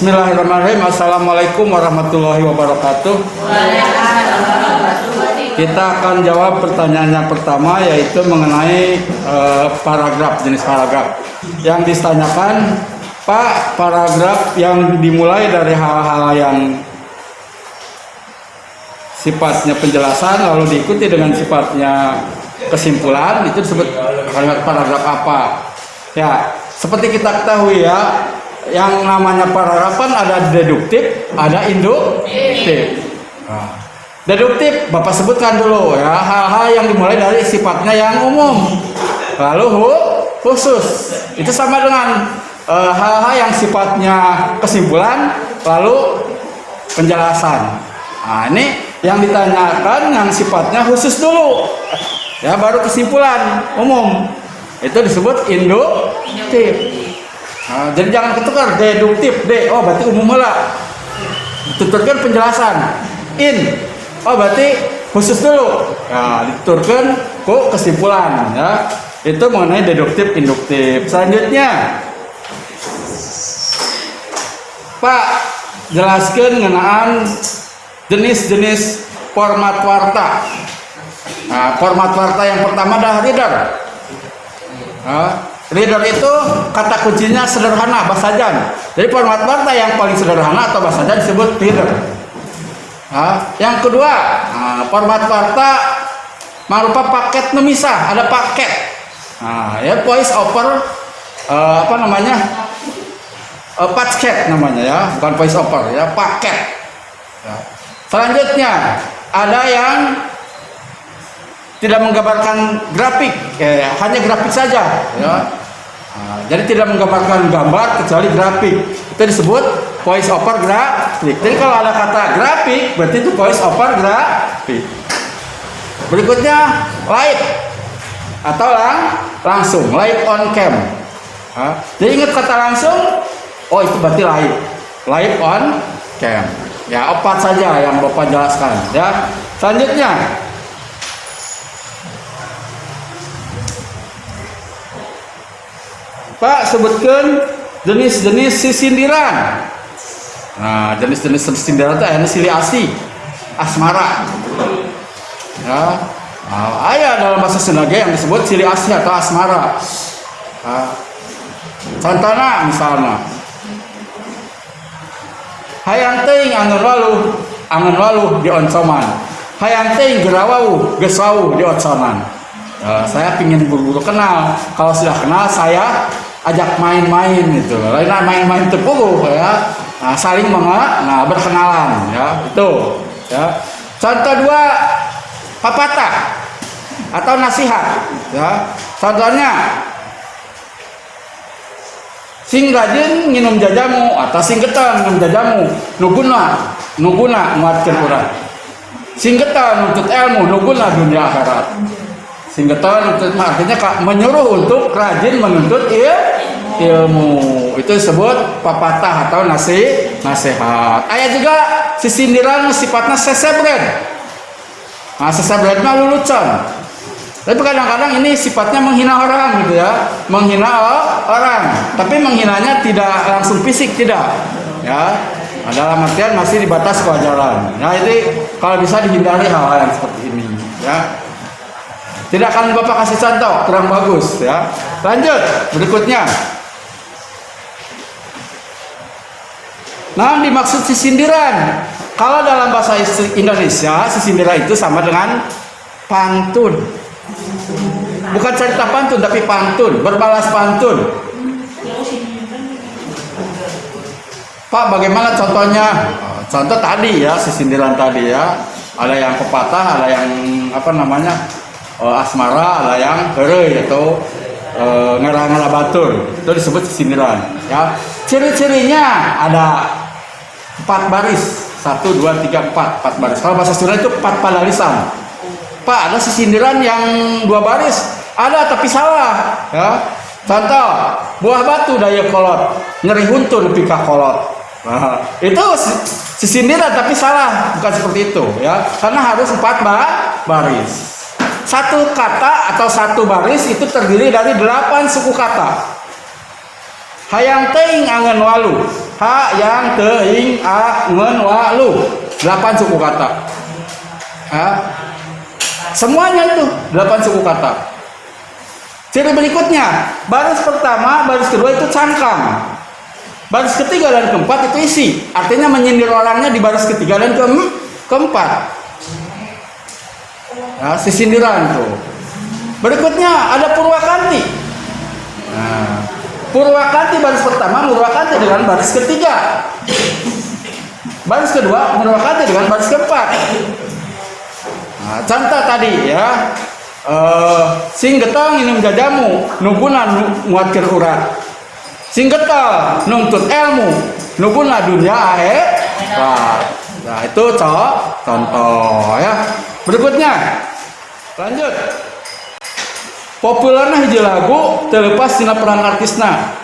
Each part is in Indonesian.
Bismillahirrahmanirrahim. Assalamualaikum warahmatullahi wabarakatuh. Kita akan jawab pertanyaan yang pertama, yaitu mengenai paragraf, jenis paragraf. Yang ditanyakan, Pak, paragraf yang dimulai dari hal-hal yang sifatnya penjelasan lalu diikuti dengan sifatnya kesimpulan, itu disebut paragraf apa? Ya, seperti kita ketahui ya, yang namanya paragraf kan ada deduktif, ada induktif. Nah, deduktif Bapak sebutkan dulu ya, hal-hal yang dimulai dari sifatnya yang umum lalu khusus. Itu sama dengan hal-hal yang sifatnya kesimpulan lalu penjelasan. Nah, ini yang ditanyakan yang sifatnya khusus dulu ya, baru kesimpulan umum. Itu disebut induktif. Nah, jadi jangan ketukar deduktif, oh berarti umum lah. Dituturkan penjelasan. Oh berarti khusus dulu. Nah, dituturkan kok kesimpulan ya. Itu mengenai deduktif, induktif. Selanjutnya, Pak, jelaskan mengenai jenis-jenis format warta. Nah, format warta yang pertama adalah reader. Reader itu kata kuncinya sederhana, basajan. Jadi format warta yang paling sederhana atau basajan disebut reader. Yang kedua, format warta berupa paket memisah, ada paket. Ya voice over paket namanya ya, bukan voice over ya, paket. Selanjutnya ada yang tidak menggambarkan grafik, hanya grafik saja ya. Jadi tidak menggambarkan gambar kecuali grafik, itu disebut voice over grafik. Jadi kalau ada kata grafik berarti itu voice over grafik. Berikutnya live atau langsung, live on cam. Jadi ingat kata langsung, oh itu berarti live on cam. Ya, 4 saja yang Bapak jelaskan ya. Selanjutnya, Pak, sebutkan jenis-jenis sisindiran. Nah, jenis-jenis sisindiran itu ada siliasi, asmara. Ya, ada dalam bahasa Sunda yang disebut siliasi atau asmara. Contohnya misalnya, hayang teuing angeun waluh di oncoman. Hayang teuing gerawau geus wau di oncoman. Saya ingin buru-buru kenal. Kalau sudah kenal saya ajak main-main gitu. Lain main-main tepuguh ya. Saling berkenalan ya. Itu ya. Contoh 2, papatah atau nasihat ya. Contohnya, sing rajin nginum jajamu atau sing getah nginum jajamu, nuguna nguatkeun urang. Sing getah nuntut ilmu, nuguna dunia akhirat. Sing getah nuntut artinya menyuruh untuk rajin menuntut ilmu. Itu disebut papatah atau nasihat. Aya juga sisindiran sifatnya sesebred. Nah, sesebred mah lulucon. Tapi kadang-kadang ini sifatnya menghina orang gitu ya, menghina orang. Tapi menghinanya tidak langsung fisik, tidak. Ya, dalam artian masih di batas kewajaran. Nah, ini kalau bisa dihindari hal-hal yang seperti ini. Ya, tidak akan Bapak kasih contoh, kurang bagus. Ya, lanjut berikutnya. Nah, dimaksud sisindiran. Kalau dalam bahasa Indonesia, sisindiran itu sama dengan pantun. Bukan cerita pantun, tapi pantun, berbalas pantun. Pak, bagaimana contohnya? Contoh tadi ya, sisindiran tadi ya. Ada yang pepatah, ada yang asmara, ada yang heureuy atau ngarang-ngarang batur. Itu disebut sisindiran ya. Ciri-cirinya ada 4 baris. 1, 2, 3, 4 baris. Kalau bahasa Sunda itu 4 padalisan. Pak, ada sisindiran yang 2 baris, ada tapi salah ya. Contoh, buah batu daya kolot, nyeri huntur nepi ka kolot. Nah, itu sisindiran tapi salah, bukan seperti itu ya. Karena harus 4 baris. Satu kata atau 1 baris itu terdiri dari 8 suku kata. Hayang teuing angeun waluh, ha, yang, teing, a, ngen, wa, lu. 8 suku kata. Ya. Semuanya itu 8 suku kata. Ciri berikutnya, baris pertama, baris kedua itu cangkang. Baris ketiga dan keempat itu isi. Artinya menyindir orangnya di baris ketiga dan keempat. Ya, si sindiran tuh. Berikutnya ada Purwakanti. Nah, Purwakanti baris pertama, Purwakanti dengan baris ketiga. Baris kedua, Purwakanti dengan baris keempat. Nah, contoh tadi ya, sing getong ini menjajamu, nuguna nguatkeun urat. Sing getol nuntut ilmu, nuguna dunia akhirat. Nah, itu contoh ya. Berikutnya, lanjut. Populerna hiji lagu terlepas tina peran artisna.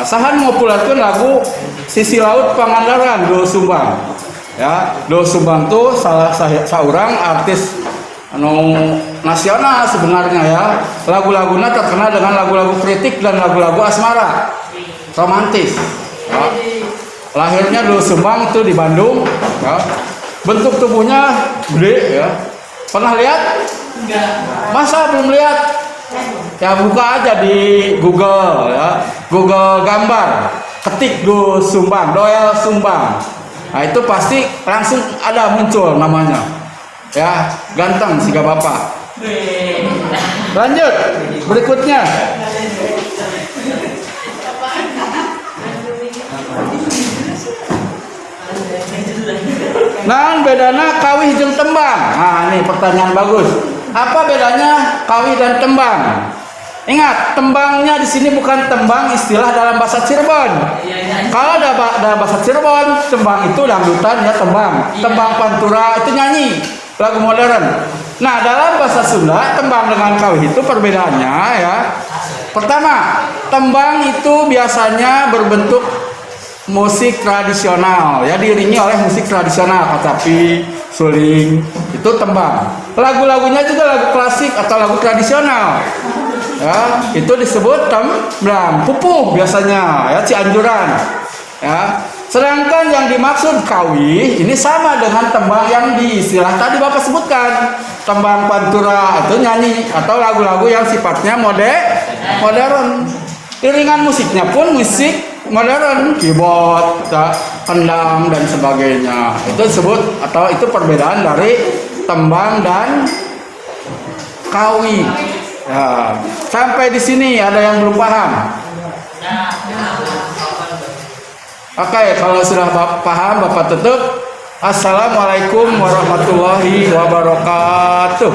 Sahan ngopularkeun lagu Sisi Laut Pangandaran Doel Sumbang. Ya, Doel Sumbang tuh salah seorang artis anu nasional sebenarnya ya. Lagu-lagunya terkenal dengan lagu-lagu kritik dan lagu-lagu asmara, romantis. Ya. Lahirnya Doel Sumbang itu di Bandung. Ya. Bentuk tubuhnya gede ya. Pernah lihat? Masa belum lihat? Ya buka aja di Google ya, Google gambar, ketik Doel Sumbang, Doel Sumbang. Nah itu pasti langsung ada muncul namanya. Ya ganteng siga bapak. Lanjut berikutnya. Nah bedana kawih jeung tembang. Nah ini pertanyaan bagus. Apa bedanya kawih dan tembang? Ingat, tembangnya di sini bukan tembang istilah dalam bahasa Cirebon. Kalau dalam bahasa Cirebon, tembang itu dangdutan ya tembang. Tembang pantura itu nyanyi, lagu modern. Nah, dalam bahasa Sunda, tembang dengan kawih itu perbedaannya ya. Pertama, tembang itu biasanya berbentuk musik tradisional ya, diiringi oleh musik tradisional, kacapi, suling, itu tembang. Lagu-lagunya juga lagu klasik atau lagu tradisional ya, itu disebut tembang. Pupuh biasanya ya, Cianjuran ya. Sedangkan yang dimaksud kawih ini sama dengan tembang yang di istilah tadi Bapak sebutkan, tembang pantura itu nyanyi atau lagu-lagu yang sifatnya modern. Iringan musiknya pun musik modern, keyboard, kendang dan sebagainya. Itu disebut atau itu perbedaan dari tembang dan kawih. Ya, sampai di sini ada yang belum paham? Oke, kalau sudah paham Bapak tutup. Assalamualaikum warahmatullahi wabarakatuh.